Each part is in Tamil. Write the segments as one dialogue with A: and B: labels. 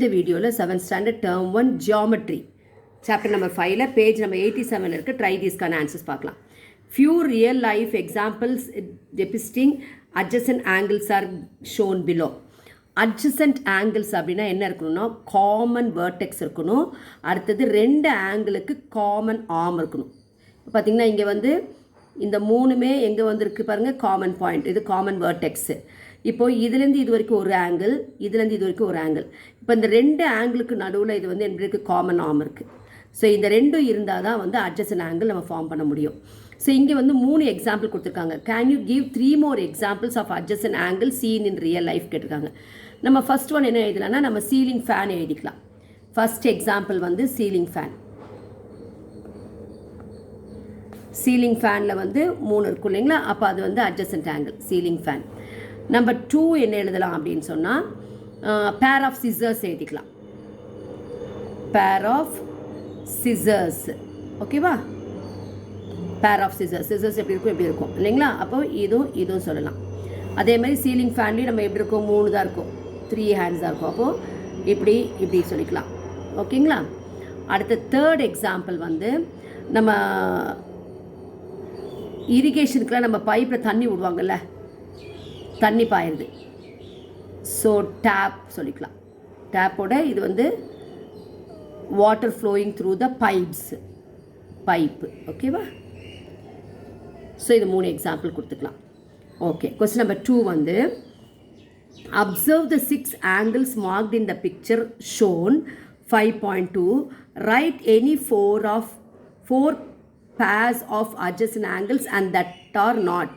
A: இந்த வீடியோவில் 7th standard term 1 geometry chapter number 5ல page number 87 இருக்கு. ட்ரை தீஸ்க்கான ஆன்சர்ஸ் பார்க்கலாம். Few real life examples depicting adjacent angles are shown below. adjacent angles அப்படின்னா என்ன இருக்கணும்னா காமன் வேர்டெக்ஸ் இருக்கணும். அடுத்தது ரெண்டு ஆங்கிளுக்கு காமன் ஆர்ம் இருக்கணும். பார்த்தீங்கன்னா இங்கே வந்து இந்த மூணுமே எங்கே வந்துருக்கு பாருங்கள், காமன் பாயிண்ட். இது காமன் வேர்டெக்ஸு. இப்போது இதுலேருந்து இது வரைக்கும் ஒரு ஆங்கிள், இதுலேருந்து இது வரைக்கும் ஒரு ஆங்கிள். இப்போ இந்த ரெண்டு ஆங்கிளுக்கு நடுவில் இது வந்து எப்படி இருக்குது, காமன் ஆர்ம் இருக்குது. ஸோ இந்த ரெண்டும் இருந்தால் தான் வந்து அட்ஜசன்ட் ஆங்கிள் நம்ம ஃபார்ம் பண்ண முடியும். ஸோ இங்கே வந்து 3 எக்ஸாம்பிள் கொடுத்துருக்காங்க. Can you give 3 more examples of adjacent angle seen in real life கேட்டிருக்காங்க. நம்ம ஃபர்ஸ்ட் ஒன் என்ன எழுதலாம்னா நம்ம சீலிங் ஃபேன் எழுதிக்கலாம். ஃபர்ஸ்ட் எக்ஸாம்பிள் வந்து சீலிங் ஃபேன். சீலிங் ஃபேனில் வந்து 3 இருக்கும் இல்லைங்களா, அப்போ அது வந்து adjacent angle ceiling fan. Number 2 என்ன எழுதலாம் அப்படின்னு சொன்னால் பேர் ஆஃப் சிசர்ஸ் எழுதிக்கலாம். பேர் ஆஃப் சிசர்ஸ், ஓகேவா? பேர் ஆஃப் சிசர்ஸ், சிசர்ஸ் எப்படி இருக்கும் எப்படி இருக்கும் இல்லைங்களா, அப்போ இதுவும் சொல்லலாம். அதே மாதிரி சீலிங் ஃபேன்லேயும் நம்ம எப்படி இருக்கும், 3 தான் இருக்கும், 3 ஹேண்ட்ஸ் தான் இருக்கும். அப்போது இப்படி சொல்லிக்கலாம், ஓகேங்களா? அடுத்த தேர்ட் எக்ஸாம்பிள் வந்து நம்ம இரிகேஷனுக்குலாம் நம்ம பைப்பில் தண்ணி விடுவாங்கல்ல, தண்ணி பாயிருது. ஸோ டேப் சொல்லிக்கலாம். டேப்போட இது வந்து water flowing through the pipe, ஓகேவா? ஸோ இது 3 எக்ஸாம்பிள் கொடுத்துக்கலாம். ஓகே, கொஸ்டின் நம்பர் 2 வந்து observe the 6 angles marked in the picture shown 5.2. write any 4 pairs of adjacent angles and that are not.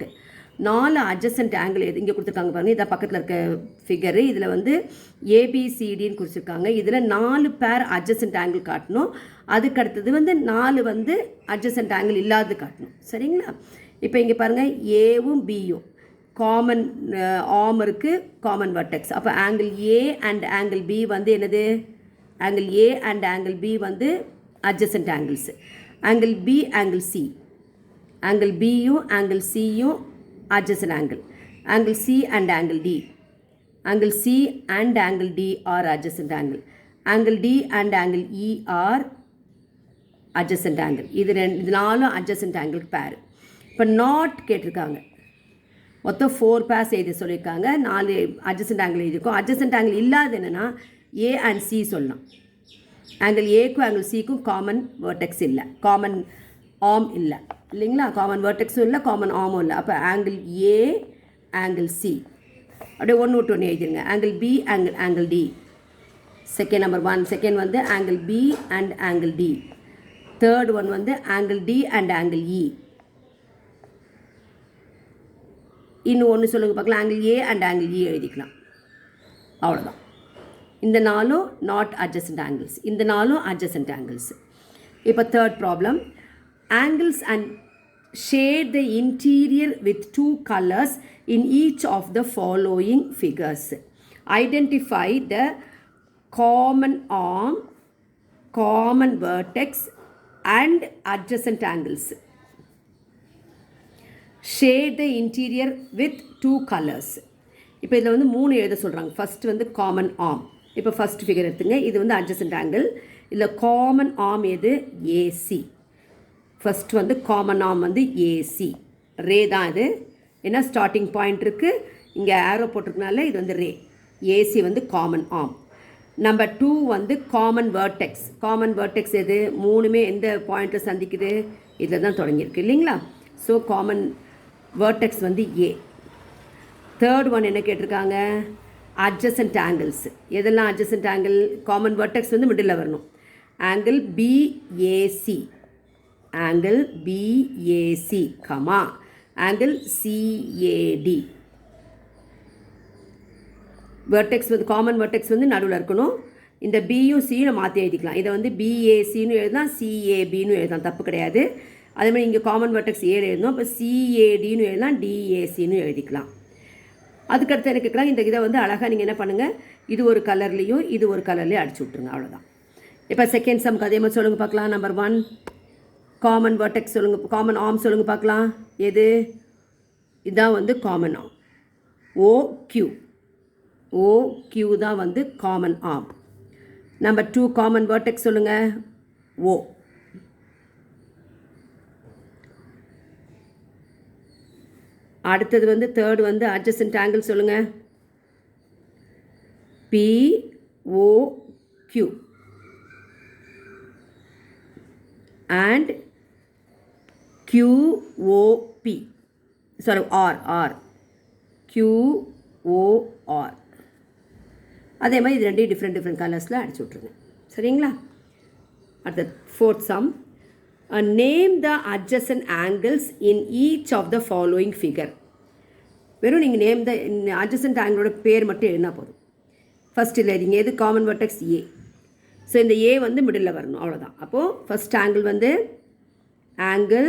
A: 4 adjacent angle இங்கே கொடுத்துருக்காங்க பாருங்கள். இதை பக்கத்தில் இருக்க ஃபிகரு. இதில் வந்து ஏபிசிடின்னு குறிச்சிருக்காங்க. இதில் 4 பேர் அட்ஜசன்ட் ஆங்கிள் காட்டணும். அதுக்கு அடுத்தது வந்து 4 வந்து அட்ஜசன்ட் ஆங்கிள் இல்லாது காட்டணும், சரிங்களா? இப்போ இங்கே பாருங்கள், ஏவும் பியும் காமன் ஆர்ம் இருக்குது, காமன் வர்டெக்ஸ். அப்போ angle A and angle B வந்து என்னது, angle A and angle B வந்து adjacent angles. Angle B angle C, angle பியும் ஆங்கிள் சியும் adjacent angle. Angle C and angle D. Angle C and angle D are adjacent angle. Angle D and angle E are adjacent angle. இது நாலும் adjacent angle pair. இப்போ நாட் கேட்டிருக்காங்க. மொத்தம் 4 pairs எழுதி சொல்லியிருக்காங்க. 4 adjacent angle எழுதியிருக்கோம். adjacent angle இல்லாத என்னென்னா A and C சொல்லலாம். ஆங்கிள் ஏக்கும் ஆங்கிள் சிக்கும் காமன் வேர்டெக்ஸ் இல்லை, காமன் ஆர்ம் இல்லை இல்லைங்களா, காமன் வேர்டெக்ஸும் இல்லை, காமன் ஆர்மும் இல்லை. அப்போ ஆங்கிள் ஏ ஆங்கிள் சி அப்படியே ஒன்று விட்டு ஒன்று எழுதிருங்க. Angle B angle D, second number 1. Second வந்து angle B and angle D. Third one வந்து angle D and angle E. இன்னும் ஒன்று சொல்லுங்கள் பார்க்கலாம், angle A and angle E எழுதிக்கலாம். அவ்வளோதான். இந்த 4ம் நாட் அட்ஜசன்ட் ஆங்கிள்ஸ், இந்த 4ம் அட்ஜசன்ட் ஆங்கிள்ஸ். இப்போ third problem, angles and shade the interior with 2 colors in each of the following figures. Identify the common arm, common vertex and adjacent angles. Shade the interior with 2 colors. இப்போ இதில் வந்து 3 எழுத சொல்கிறாங்க. ஃபஸ்ட்டு வந்து காமன் ஆர்ம். இப்போ ஃபஸ்ட் ஃபிகர் எடுத்துங்க, இது வந்து அட்ஜசன்ட் ஆங்கிள். இதில் காமன் ஆர்ம் எது, ஏசி. ஃபஸ்ட் வந்து காமன் ஆர்ம் வந்து ஏசி, ரே தான் இது. ஏன்னா ஸ்டார்டிங் பாயிண்ட் இருக்குது, இங்கே ஆரோ போட்டிருக்கனால இது வந்து ரே. ஏசி வந்து காமன் ஆர்ம். நம்பர் 2 வந்து காமன் வேர்டெக்ஸ். காமன் வேர்டெக்ஸ் எது, 3மே எந்த பாயிண்ட்டில் சந்திக்குது, இதில் தான் தொடங்கியிருக்கு இல்லைங்களா. ஸோ காமன் வேர்டெக்ஸ் வந்து ஏ. தேர்ட் ஒன் என்ன கேட்டிருக்காங்க, அட்ஜசன்ட் ஆங்கிள்ஸ். எதெல்லாம் அட்ஜசன்ட் ஆங்கிள், காமன் வேர்டெக்ஸ் வந்து மிடில் வரணும். Angle BAC, angle BAC, angle CAD. Vertex வந்து காமன் வெர்டெக்ஸ் வந்து நடுவில் இருக்கணும். இந்த பியும் சியும் மாற்றி எழுதிக்கலாம். இதை வந்து பிஏசின்னு எழுதலாம், சிஏபின்னு எழுதலாம், தப்பு கிடையாது. அதே மாதிரி இங்கே காமன் வெர்டெக்ஸ் 7 எழுதணும், இப்போ சிஏடின்னு எழுதலாம், டிஏசின்னு எழுதிக்கலாம். அதுக்கடுத்து என்ன கேட்கலாம், இந்த இதை வந்து அழகாக நீங்கள் என்ன பண்ணுங்கள், இது ஒரு கலர்லேயும் இது ஒரு கலர்லேயும் அடிச்சு விட்ருங்க, அவ்வளோதான். இப்போ செகண்ட் சம்க்கு அதே மாதிரி சொல்லுங்கள் பார்க்கலாம். நம்பர் 1 காமன் வேர்டெக்ஸ் சொல்லுங்கள், காமன் ஆர்ம் சொல்லுங்கள் பார்க்கலாம். எது, இதுதான் வந்து காமன் ஆர்ம், ஓக்யூ தான் வந்து common arm. Number 2 common vertex சொல்லுங்கள், ஓ. அடுத்தது வந்து தேர்ட் வந்து அட்ஜசன்ட் ஆங்கிள் சொல்லுங்கள், POQ and QOP, sorry R QOR. அதே மாதிரி இது ரெண்டையும் டிஃப்ரெண்ட் கலர்ஸில் அடிச்சு விட்ருங்க. சரிங்களா? அடுத்த fourth sum, name the adjacent angles in each of the following figure. வெறும் நீங்கள் நேம் த அட்ஜசன்ட் ஆங்கிளோட பேர் மட்டும் எழுதினா போதும். ஃபஸ்ட் இல்லை நீங்கள் எது காமன் வெர்டெக்ஸ் ஏ. ஸோ இந்த ஏ வந்து மிடில் வரணும், அவ்வளோதான். அப்போது ஃபஸ்ட் ஆங்கிள் வந்து ஆங்கிள்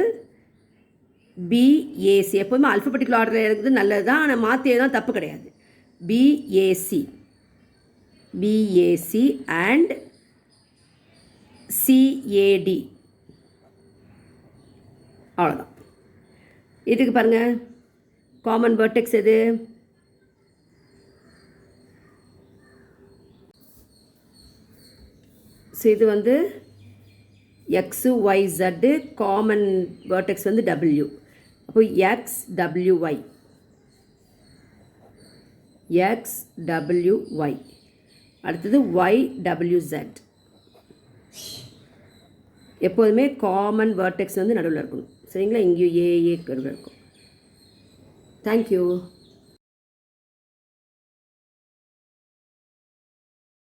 A: BAC. எப்போதுமே அல்ஃபபெட்டிக்கல் ஆர்டரில் இருக்குது நல்லது தான், ஆனால் மாற்றி தான் தப்பு கிடையாது. BAC அண்ட் CAD, அவ்வளோதான். இதுக்கு பாருங்கள் காமன் வெர்டெக்ஸ் எது? ஸோ இது வந்து XYZ, காமன் வேர்டெக்ஸ் வந்து W. அப்போ XWY, அடுத்தது YWZ. எப்போதுமே காமன் வேர்டெக்ஸ் வந்து நடுவில் இருக்கணும். சரிங்களா? இங்கேயும் ஏஏ நடுவில் இருக்கும். தேங்க்யூ.